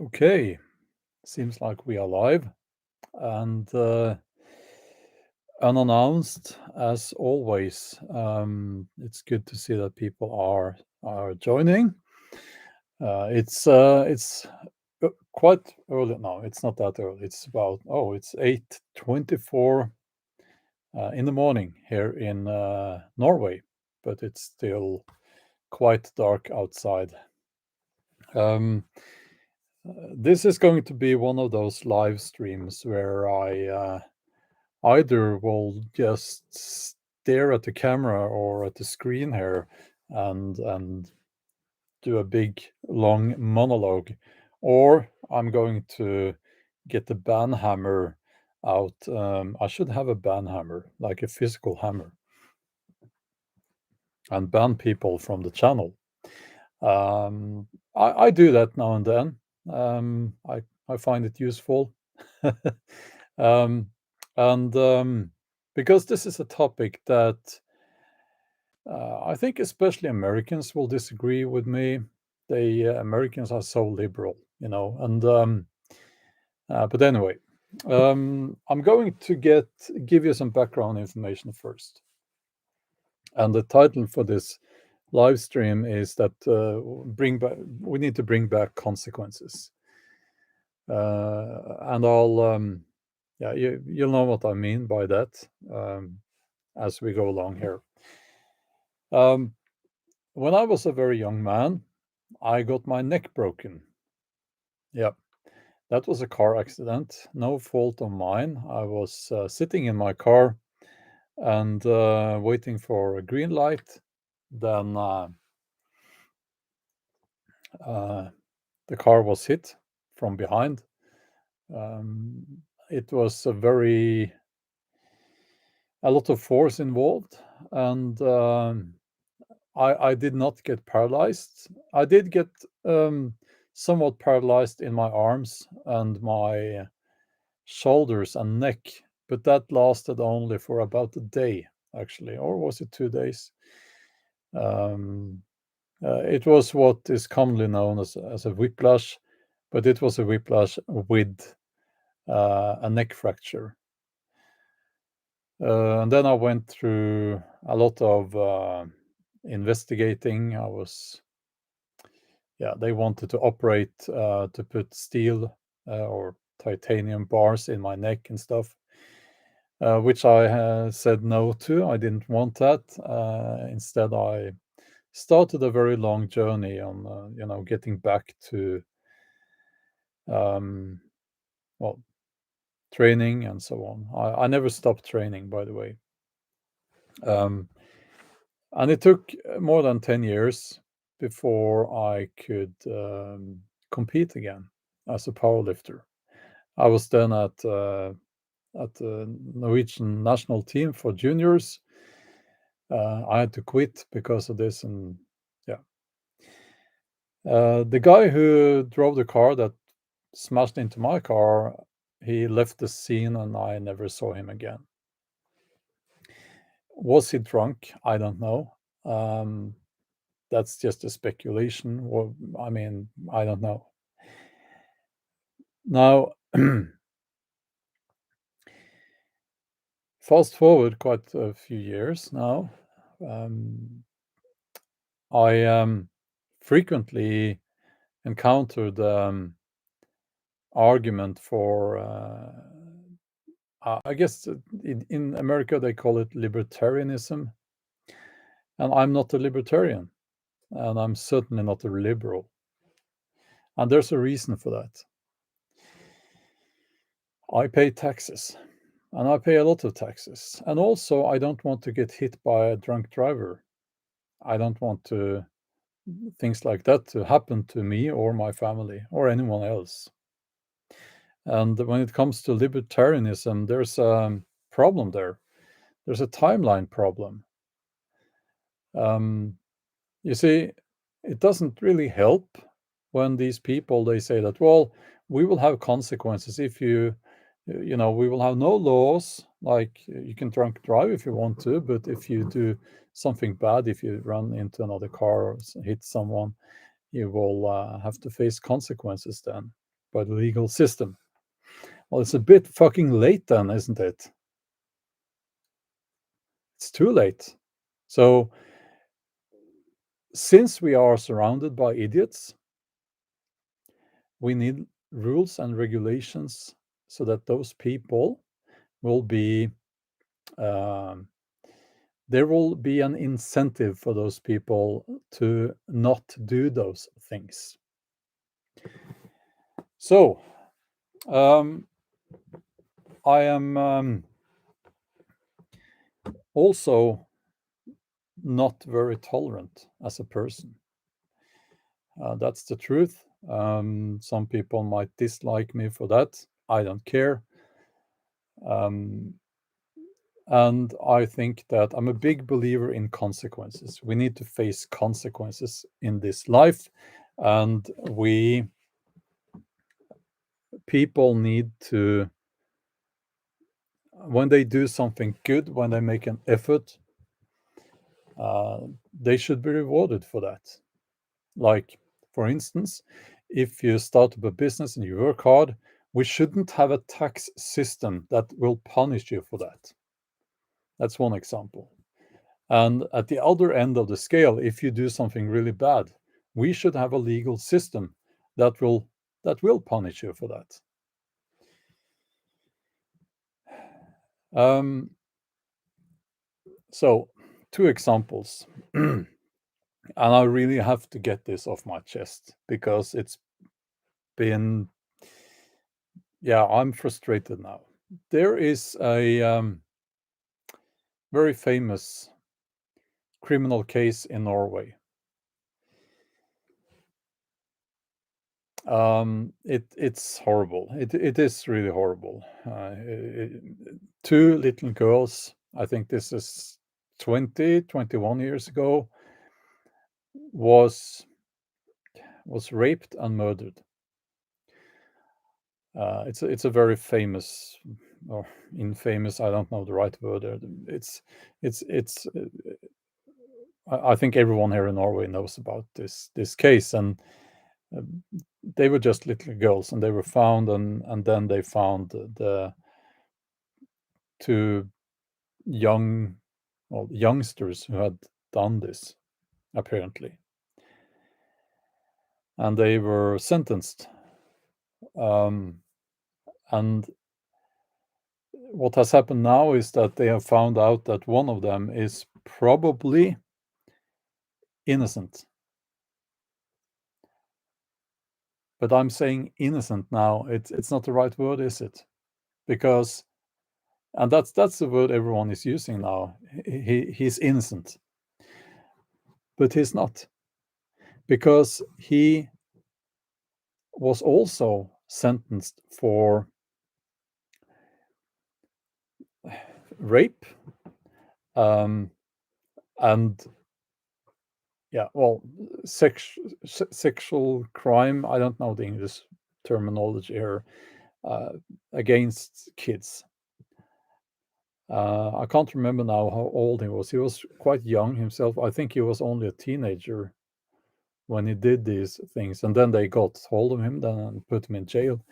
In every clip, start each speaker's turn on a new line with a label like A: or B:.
A: Okay, seems like we are live and unannounced as always. It's good to see that people are joining. It's quite early now. It's not that early. It's it's 8:24 in the morning here in Norway, but it's still quite dark outside. Um, this is going to be one of those live streams where I either will just stare at the camera or at the screen here and do a big long monologue, or I'm going to get the ban hammer out. I should have a ban hammer, like a physical hammer, and ban people from the channel. I do that now and then. I find it useful. um, and because this is a topic that I think especially Americans will disagree with me. The Americans are so liberal, but anyway, I'm going to give you some background information first. And the title for this live stream is that we need to bring back consequences. And you'll know what I mean by that as we go along here. When I was a very young man, I got my neck broken. Yeah, that was a car accident, no fault of mine. I was sitting in my car and waiting for a green light. Then the car was hit from behind. It was a lot of force involved, and I did not get paralyzed. I did get somewhat paralyzed in my arms and my shoulders and neck, but that lasted only for about a day, actually, or was it 2 days? Um, it was what is commonly known as a whiplash, but it was a whiplash with a neck fracture. And then I went through a lot of investigating. They wanted to operate to put steel or titanium bars in my neck and stuff, which I said no to. I didn't want that. Instead, I started a very long journey on, getting back to, um, well, training and so on. I never stopped training, by the way. And it took more than 10 years before I could compete again as a powerlifter. I was then at the Norwegian national team for juniors. I had to quit because of this, and yeah. The guy who drove the car that smashed into my car, he left the scene and I never saw him again. Was he drunk? I don't know. That's just a speculation. Well, I mean, I don't know. Now, fast forward quite a few years now. I frequently encountered argument for, I guess in America they call it libertarianism, and I'm not a libertarian, and I'm certainly not a liberal, and there's a reason for that. I pay taxes, and I pay a lot of taxes, and also I don't want to get hit by a drunk driver. I don't want things like that to happen to me or my family or anyone else. And when it comes to libertarianism, there's a problem there. There's a timeline problem. You see, it doesn't really help when these people, they say that, well, we will have consequences if we will have no laws, like you can drunk drive if you want to, but if you do something bad, if you run into another car or hit someone, you will have to face consequences then. by the legal system. Well, it's a bit fucking late then, isn't it? It's too late. So, since we are surrounded by idiots, we need rules and regulations so that those people will be um, there will be an incentive for those people to not do those things. So, I am also not very tolerant as a person. That's the truth. Some people might dislike me for that. I don't care. Um, and I think that I'm a big believer in consequences. We need to face consequences in this life, and people need to, when they do something good, when they make an effort, they should be rewarded for that. Like, for instance, if you start up a business and you work hard, we shouldn't have a tax system that will punish you for that. That's one example. And at the other end of the scale, if you do something really bad, we should have a legal system that will punish you for that. So, two examples. And I really have to get this off my chest because it's been, yeah, I'm frustrated now. There is a very famous criminal case in Norway. It's horrible. It is really horrible. Two little girls, I think this is 21 years ago, was raped and murdered. It's a very famous or infamous. I don't know the right word. It's. I think everyone here in Norway knows about this case, and uh, they were just little girls, and they were found, and then they found the two youngsters who had done this, apparently, and they were sentenced. And what has happened now is that they have found out that one of them is probably innocent. But I'm saying innocent now. It's not the right word, is it? Because, and that's the word everyone is using now. He's innocent, but he's not, because he was also sentenced for rape, and yeah, well, sexual crime. I don't know the English terminology here. Against kids. I can't remember now how old he was. He was quite young himself. I think he was only a teenager when he did these things, and then they got hold of him then and put him in jail.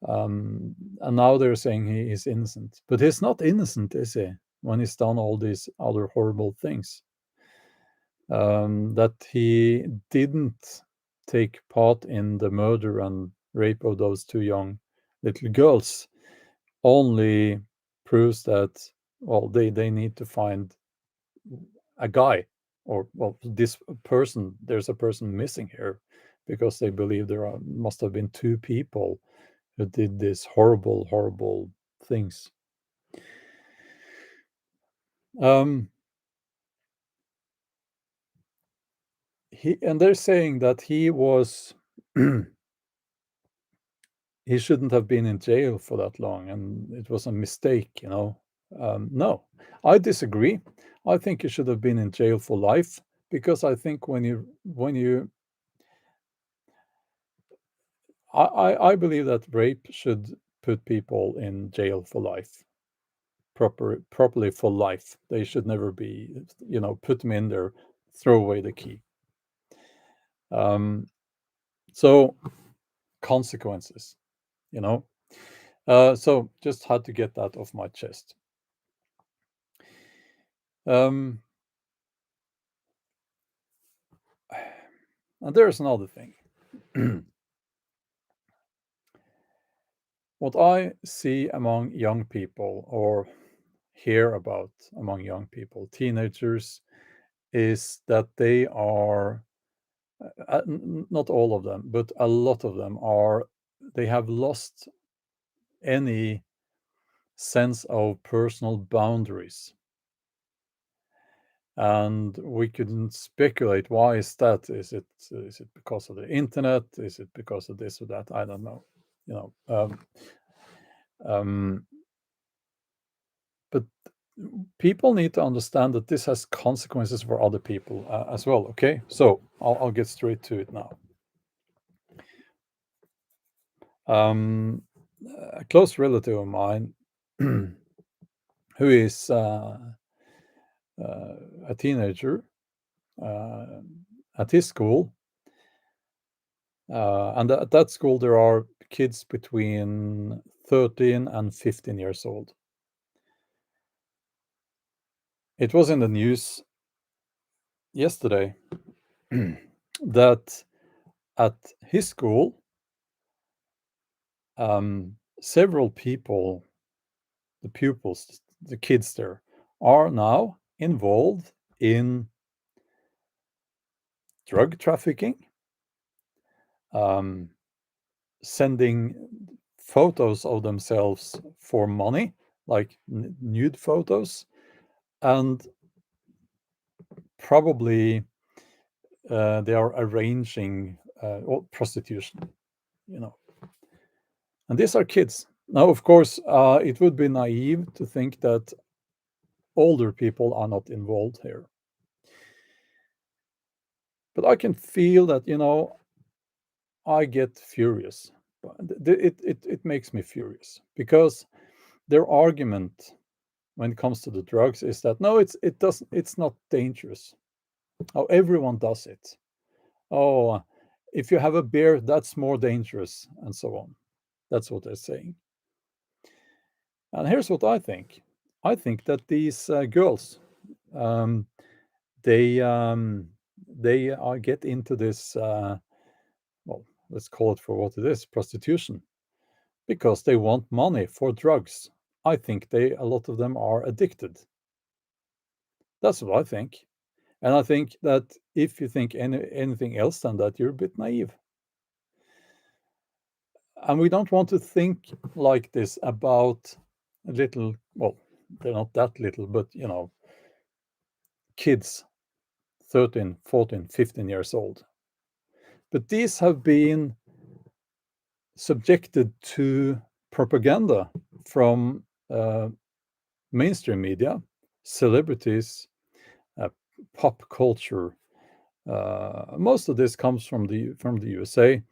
A: And now they're saying he is innocent, but he's not innocent, is he? When he's done all these other horrible things, that he didn't take part in the murder and rape of those two young little girls only proves that, well, they need to find a guy, or, well, this person, there's a person missing here, because they believe there must have been two people who did these horrible things. um and they're saying that he was he shouldn't have been in jail for that long, and it was a mistake. No, I disagree. I think he should have been in jail for life, because I think when you I believe that rape should put people in jail for life, properly for life. They should never be, put them in there, throw away the key. So consequences, you know. So just had to get that off my chest. Um, and there's another thing. What I see among young people, or hear about among young people, teenagers, is that they are, not all of them, but a lot of them are, they have lost any sense of personal boundaries. And we can speculate, why is that? Is it because of the internet? Is it because of this or that? I don't know. You know, um, but people need to understand that this has consequences for other people as well. Okay, so I'll get straight to it now. A close relative of mine, who is a teenager uh, at his school, and at that school there are kids between 13 and 15 years old. It was in the news yesterday that at his school, several people, the pupils, the kids there, are now involved in drug trafficking, um, sending photos of themselves for money, like nude photos, and probably they are arranging prostitution, you know. And these are kids. Now, of course, it would be naive to think that older people are not involved here. But I can feel that, I get furious. It makes me furious because their argument when it comes to the drugs is that no, it's not dangerous. Oh, everyone does it. Oh, if you have a beer, that's more dangerous, and so on. That's what they're saying. And here's what I think. I think that these girls, um, they get into this. Well, let's call it for what it is, prostitution, because they want money for drugs. I think a lot of them are addicted. That's what I think. And I think that if you think anything else than that, you're a bit naive. And we don't want to think like this about little, well, they're not that little, but, kids, 13, 14, 15 years old. But these have been subjected to propaganda from mainstream media, celebrities, uh, pop culture. Most of this comes from the USA,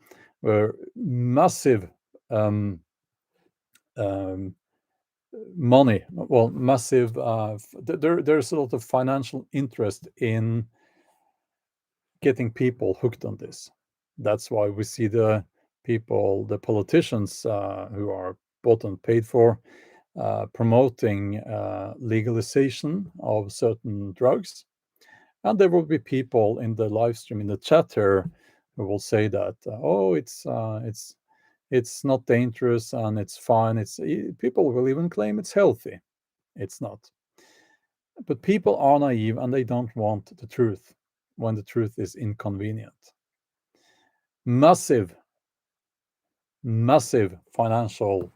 A: where massive um, um, money, well, massive. There's a lot of financial interest in getting people hooked on this. That's why we see the politicians who are bought and paid for, promoting legalization of certain drugs. And there will be people in the live stream, in the chat here, who will say that, oh, it's not dangerous and it's fine. People will even claim it's healthy. It's not. But people are naive and they don't want the truth when the truth is inconvenient. Massive, massive financial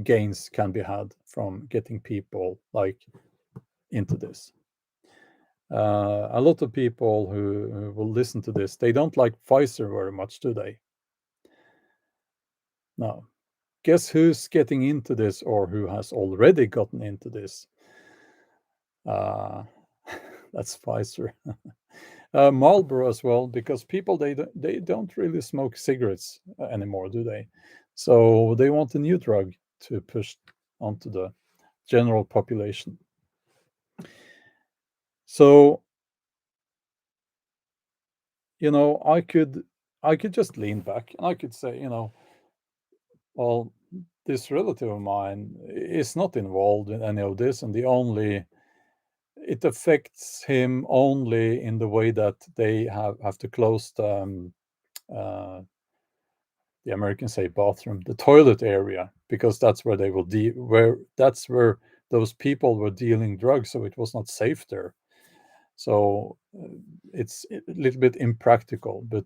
A: gains can be had from getting people like into this. A lot of people who will listen to this, they don't like Pfizer very much, do they? No. Guess who's getting into this, or who has already gotten into this? Uh, that's Pfizer. Marlboro as well, because people, they don't really smoke cigarettes anymore, do they? So they want a new drug to push onto the general population. So, I could I could just lean back and I could say, well, this relative of mine is not involved in any of this, and it affects him only in the way that they have to close uh, the Americans say bathroom, the toilet area, because that's where they will where that's where those people were dealing drugs, so it was not safe there. So it's a little bit impractical, but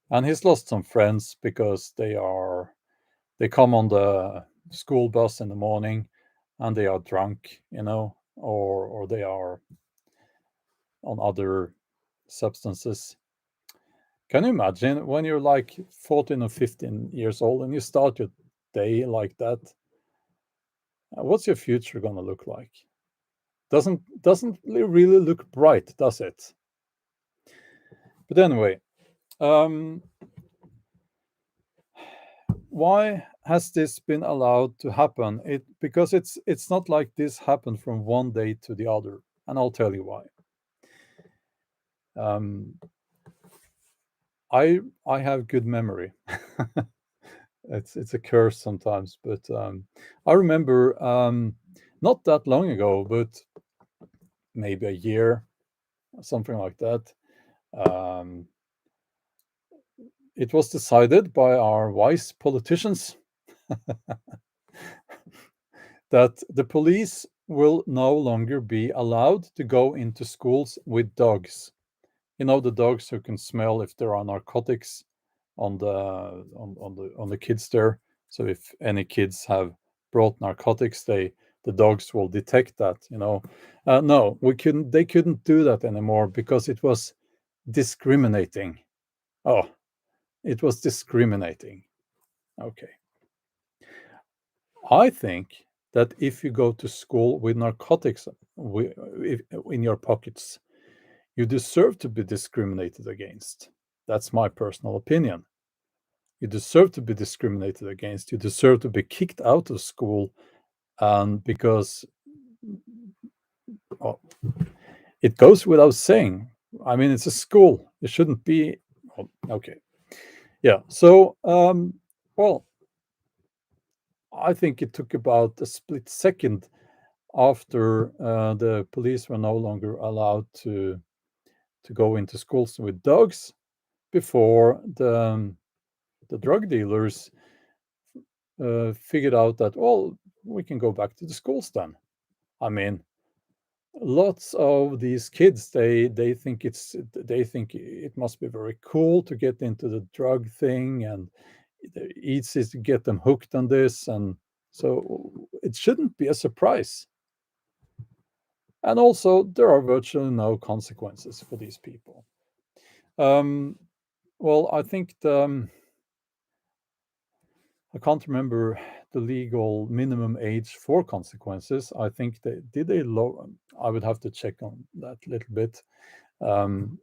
A: and he's lost some friends because they come on the school bus in the morning and they are drunk, or they are on other substances. Can you imagine when you're like 14 or 15 years old and you start your day like that? What's your future gonna look like? Doesn't really look bright, does it? But anyway, um, why has this been allowed to happen? Because it's not like this happened from one day to the other, and I'll tell you why. Um, I have good memory. It's a curse sometimes, but I remember not that long ago, but maybe a year, something like that. Um, it was decided by our wise politicians that the police will no longer be allowed to go into schools with dogs. The dogs who can smell if there are narcotics on the kids there. So if any kids have brought narcotics, the dogs will detect that. No, we couldn't. They couldn't do that anymore because it was discriminating. Oh, it was discriminating. Okay, I think that if you go to school with narcotics in your pockets, you deserve to be discriminated against. That's my personal opinion. You deserve to be discriminated against. You deserve to be kicked out of school, and because oh, it goes without saying. I mean, it's a school. It shouldn't be. Oh, okay, yeah. So, well, I think it took about a split second after the police were no longer allowed to go into schools with dogs before the drug dealers figured out that, well, we can go back to the schools then. I mean, lots of these kids they think it must be very cool to get into the drug thing, and it's easy to get them hooked on this, and so it shouldn't be a surprise. And also, there are virtually no consequences for these people. Um, well, I think I can't remember the legal minimum age for consequences. I think they low. I would have to check on that a little bit. Um,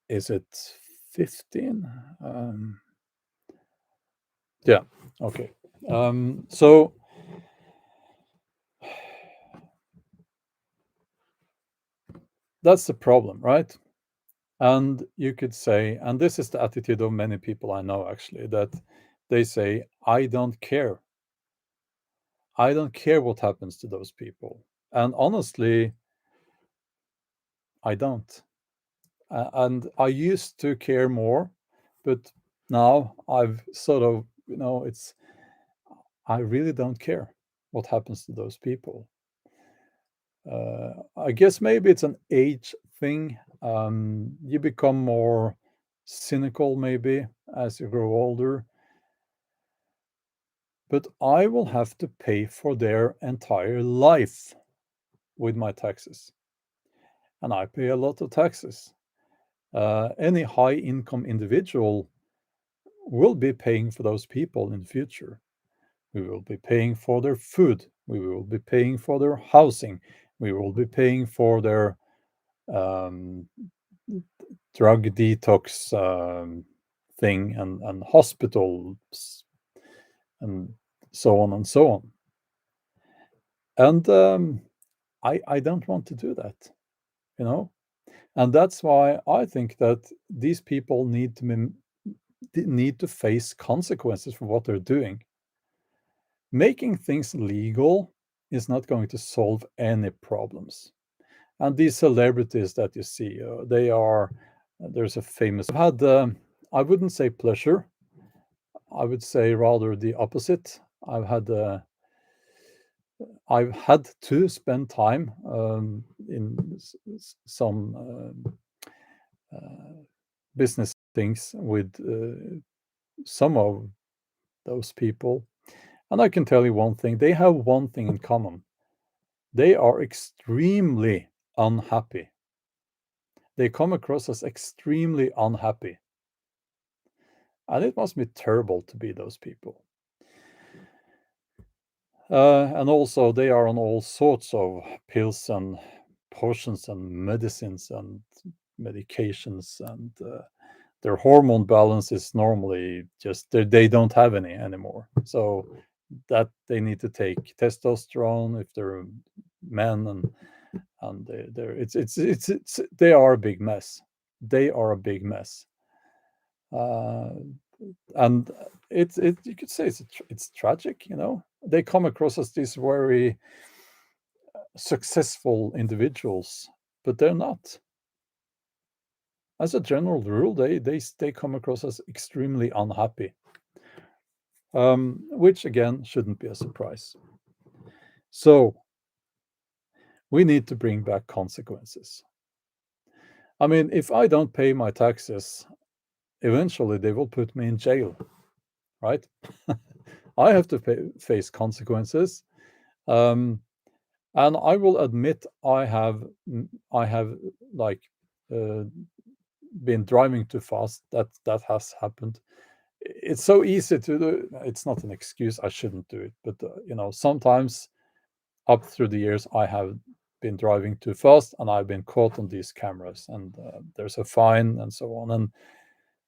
A: is it 15? Yeah. Okay. So that's the problem, right? And you could say, and this is the attitude of many people I know actually, that they say, I don't care. I don't care what happens to those people. And honestly, I don't. And I used to care more, but now I've sort of, I really don't care what happens to those people. I guess maybe it's an age thing. You become more cynical maybe as you grow older, but I will have to pay for their entire life with my taxes. And I pay a lot of taxes. Any high income individual will be paying for those people in the future. We will be paying for their food. We will be paying for their housing. We will be paying for their um, drug detox thing, and hospitals and so on and so on. And I don't want to do that, you know. And that's why I think that these people need to face consequences for what they're doing. Making things legal is not going to solve any problems. And these celebrities that you see, they are there's a famous. I've had I wouldn't say pleasure. I would say rather the opposite. I've had to spend time in some business things with some of those people, and I can tell you one thing: they have one thing in common. They are extremely unhappy. They come across as extremely unhappy, and it must be terrible to be those people. And also, they are on all sorts of pills and potions and medicines and medications, and their hormone balance is normally just they don't have any anymore. So that they need to take testosterone if they're men, and they're it's they are a big mess. They are a big mess. Uh, and it you could say it's tragic, you know. They come across as these very successful individuals, but they're not. As a general rule, they come across as extremely unhappy, which again shouldn't be a surprise. So we need to bring back consequences. I mean, if I don't pay my taxes, eventually they will put me in jail, right? I have to face consequences. Um, and I will admit I have like uh, been driving too fast. That has happened. It's so easy to do. It's not an excuse. I shouldn't do it, but you know, sometimes up through the years, I have been driving too fast, and I've been caught on these cameras, and there's a fine and so on,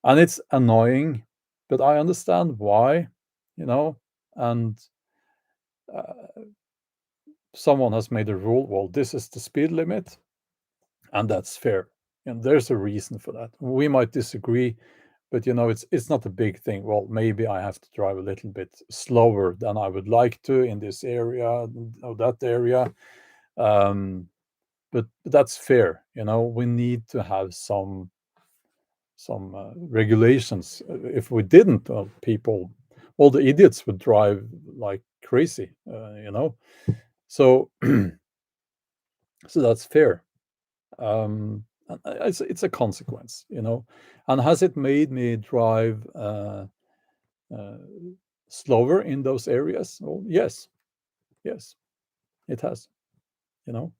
A: and it's annoying, but I understand why, you know, and uh, someone has made a rule. Well, this is the speed limit, and that's fair. And there's a reason for that. We might disagree, but you know, it's not a big thing. Well, maybe I have to drive a little bit slower than I would like to in this area or that area. Um, but that's fair. You know, we need to have some regulations. If we didn't, people, all the idiots would drive like crazy. You know, so so that's fair. It's a consequence, you know. And has it made me drive uh, slower in those areas? Well, yes, yes, it has. You know.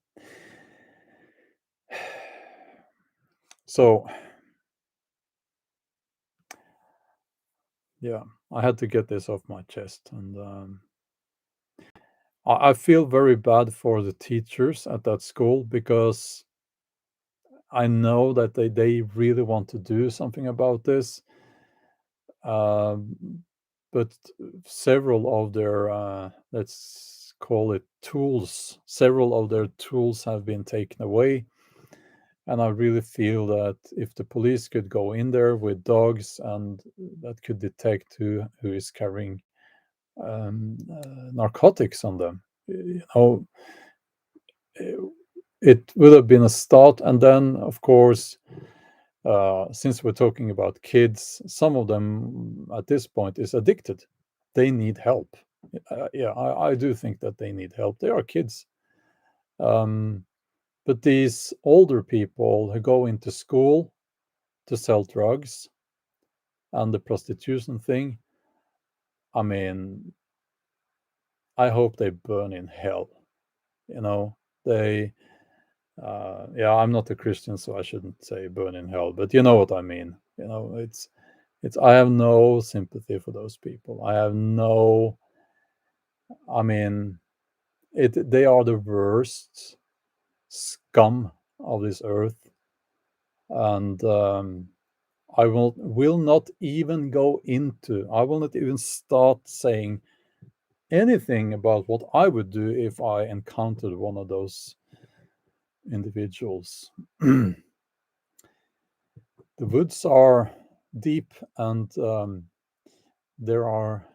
A: So yeah, I had to get this off my chest, and I feel very bad for the teachers at that school because I know that they really want to do something about this. Um, but several of their, let's call it tools, several of their tools have been taken away. And I really feel that if the police could go in there with dogs and that could detect who is carrying narcotics on them, you know, it, it would have been a start. And then, of course, since we're talking about kids, some of them at this point is addicted. They need help. Yeah, I do think that they need help. They are kids. Um, but these older people who go into school to sell drugs and the prostitution thing, I mean, I hope they burn in hell. You know, they, yeah, I'm not a Christian, so I shouldn't say burn in hell, but you know what I mean. You know, I have no sympathy for those people. I have no, I mean, they are the worst scum of this earth, and will not even go into. I will not even start saying anything about what I would do if I encountered one of those individuals. the woods are deep, and there are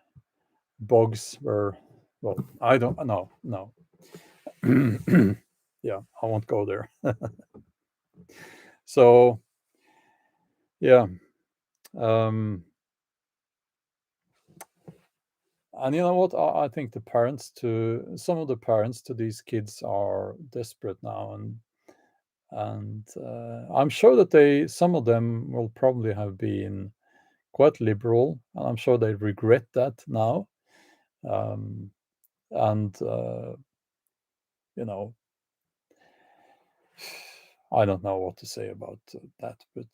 A: bogs where, well, I don't know. No. Yeah, I won't go there. So, yeah. Um, and you know what? I think some of the parents to these kids are desperate now, and I'm sure that some of them will probably have been quite liberal, and I'm sure they regret that now. Um, and you know, I don't know what to say about that, but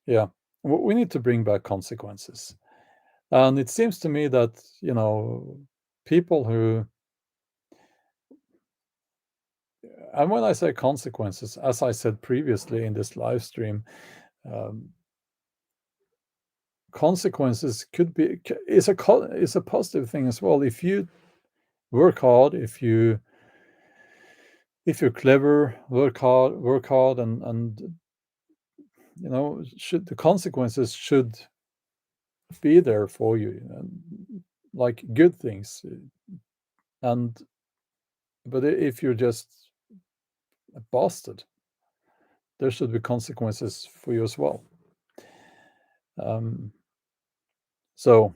A: yeah, we need to bring back consequences. And it seems to me that, people who, and when I say consequences, as I said previously in this live stream, um, consequences could be is a positive thing as well. If you work hard, if you're clever, work hard, and should the consequences should be there for you, like good things. And but if you're just a bastard, there should be consequences for you as well. Um, so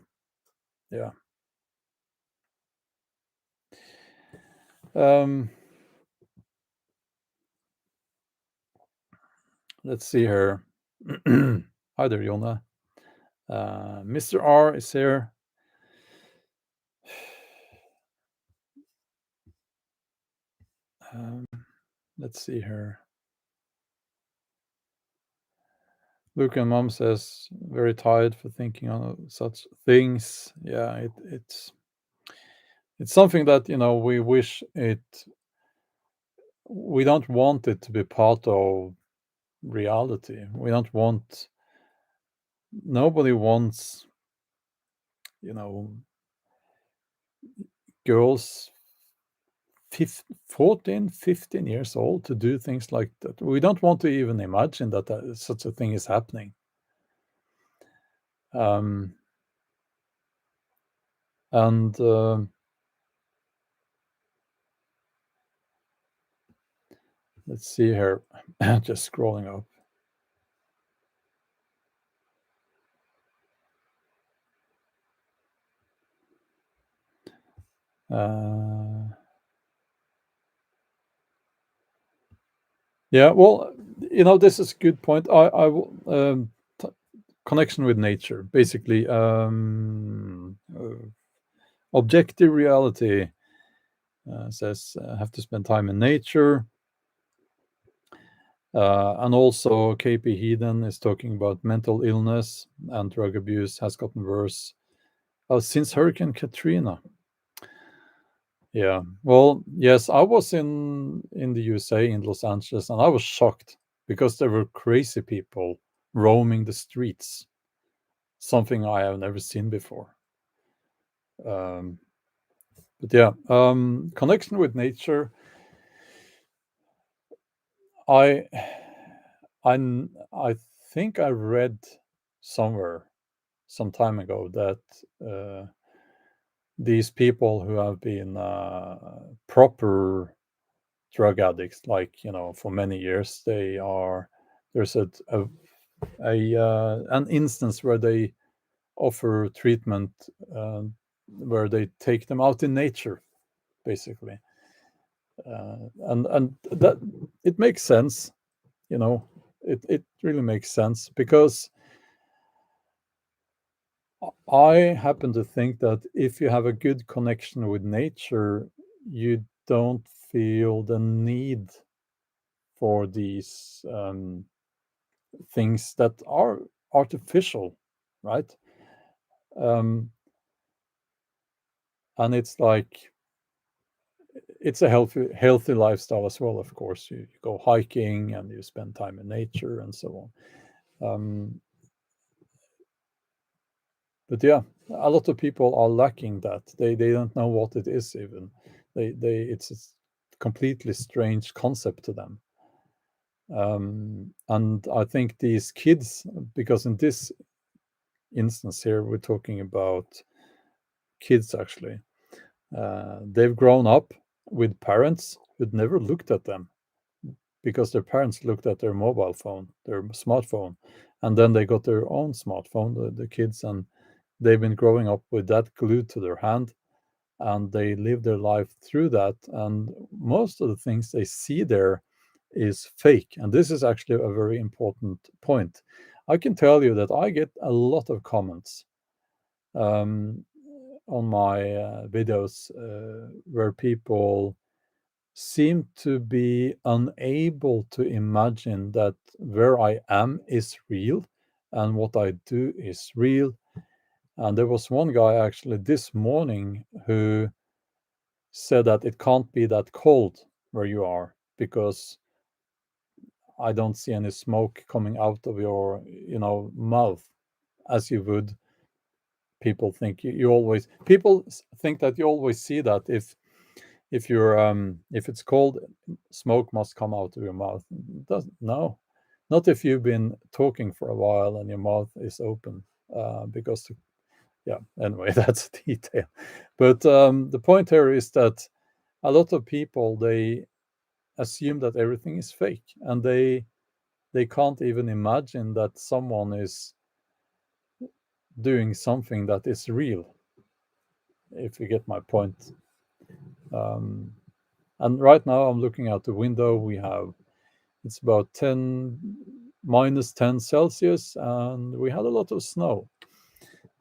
A: yeah. Um, let's see here. Hi there, Jonna. Mr. R is here. Um, let's see here. Luke and Mom says very tired for thinking on such things. Yeah, it's something that we wish it. We don't want it to be part of reality. We don't want. Nobody wants, you know, girls 14, 15 years old to do things like that. We don't want to even imagine that, such a thing is happening. Um, and let's see here. Just scrolling up. Yeah, well, this is a good point. I will connection with nature, basically. Objective reality says have to spend time in nature. And also, KP Heathen is talking about mental illness and drug abuse has gotten worse since Hurricane Katrina. Yeah, well, yes, I was in the USA, in Los Angeles, and I was shocked because there were crazy people roaming the streets, something I have never seen before. Um, but yeah, connection with nature. I I think I read somewhere some time ago that these people who have been proper drug addicts, like for many years, there's an instance where they offer treatment, where they take them out in nature, basically, and that it makes sense. It really makes sense because I happen to think that if you have a good connection with nature, you don't feel the need for these things that are artificial, right? Um, and it's like it's a healthy lifestyle as well. Of course, you go hiking and you spend time in nature and so on. But yeah, a lot of people are lacking that. They don't know what it is even. It's a completely strange concept to them. And I think these kids, because in this instance here, we're talking about kids actually, they've grown up with parents who'd never looked at them because their parents looked at their mobile phone, their smartphone, and then they got their own smartphone, the kids, and they've been growing up with that glued to their hand, and they live their life through that. And most of the things they see there is fake. And this is actually a very important point. I can tell you that I get a lot of comments um, on my videos where people seem to be unable to imagine that where I am is real and what I do is real. And there was one guy actually this morning who said that it can't be that cold where you are because I don't see any smoke coming out of your, mouth as you would. People think you always people think that you always see that if it's cold, smoke must come out of your mouth. Doesn't no, not if you've been talking for a while and your mouth is open. Because yeah, anyway, that's a detail. But the point here is that a lot of people they assume that everything is fake, and they can't even imagine that someone is doing something that is real, if you get my point. um, and right now I'm looking out the window. It's about 10 minus 10 Celsius, and we had a lot of snow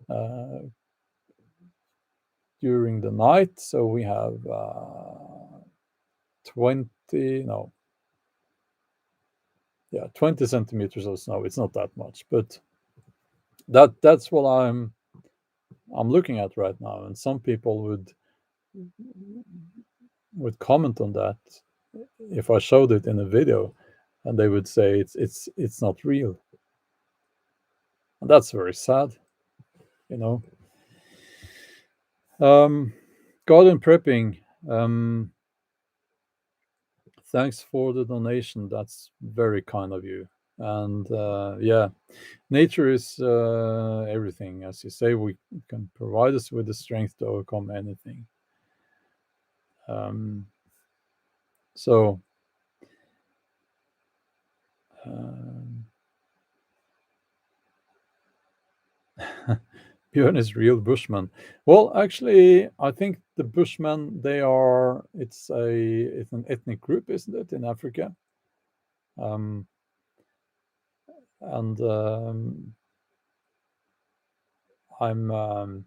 A: uh, during the night. So we have 20 no yeah 20 centimeters of snow. It's not that much, but that's what I'm looking at right now. And some people would comment on that if I showed it in a video, and they would say it's not real. And that's very sad, you know. Garden prepping. Thanks for the donation. That's very kind of you. And yeah, nature is everything. As you say, we can provide us with the strength to overcome anything. Um, so, um, Bjorn is real Bushman. Well, actually, I think the Bushmen, it's an ethnic group, isn't it, in Africa? Um, and I'm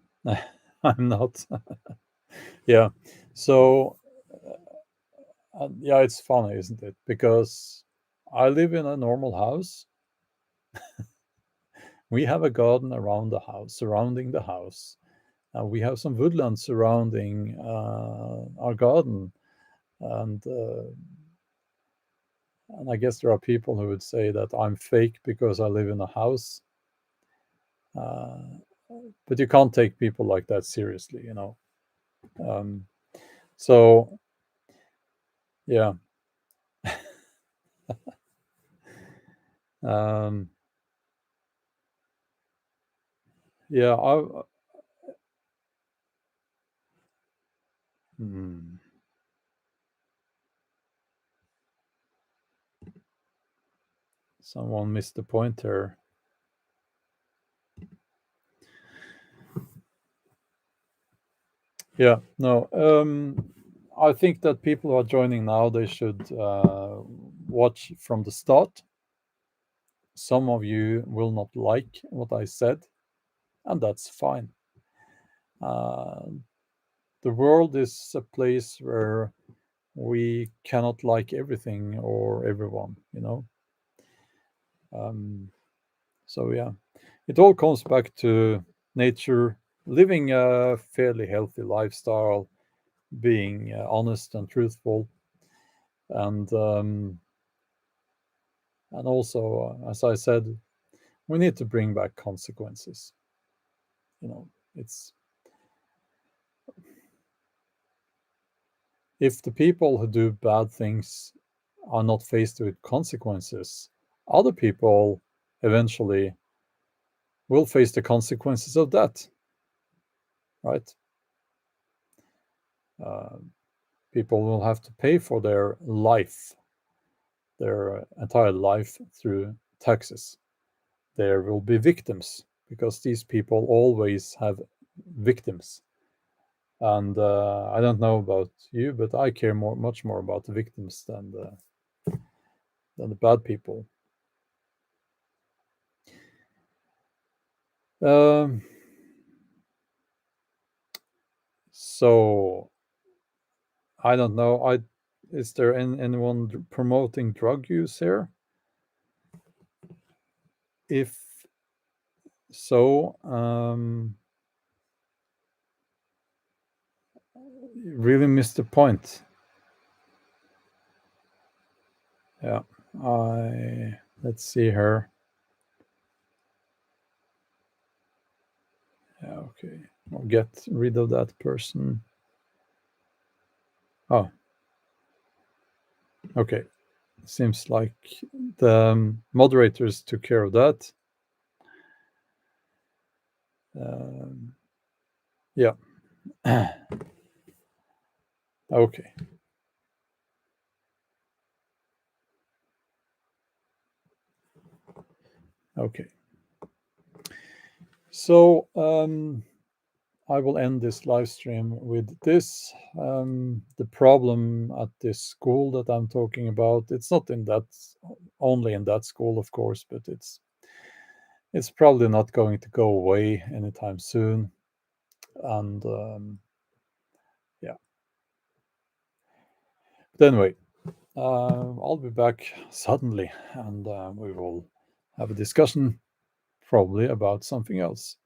A: I'm not. Yeah. So yeah, it's funny, isn't it? Because I live in a normal house. We have a garden around the house, surrounding the house. We have some woodland surrounding our garden, and I guess there are people who would say that I'm fake because I live in a house. Uh, but you can't take people like that seriously, you know. Um, so yeah, um, yeah. Hmm, someone missed the point here. Yeah, no. I think that people who are joining now, they should watch from the start. Some of you will not like what I said, and that's fine. Uh, the world is a place where we cannot like everything or everyone, you know. Um, so yeah, it all comes back to nature, living a fairly healthy lifestyle, being honest and truthful, and also, as I said, we need to bring back consequences. You know, it's if the people who do bad things are not faced with consequences, other people eventually will face the consequences of that, right? Uh, People will have to pay for their life, their entire life through taxes. There will be victims because these people always have victims. And I don't know about you, but I care much more about the victims than the bad people. Um, so I don't know. Is there anyone promoting drug use here? If so, you really missed the point. Yeah, let's see here. Yeah, okay. I'll get rid of that person. Oh, okay. Seems like the moderators took care of that. Um, yeah. Okay. Okay. So I will end this live stream with this. The problem at this school that I'm talking about, it's not in that only in that school, of course, but it's probably not going to go away anytime soon. And yeah. But anyway, I'll be back suddenly, and we will have a discussion probably about something else.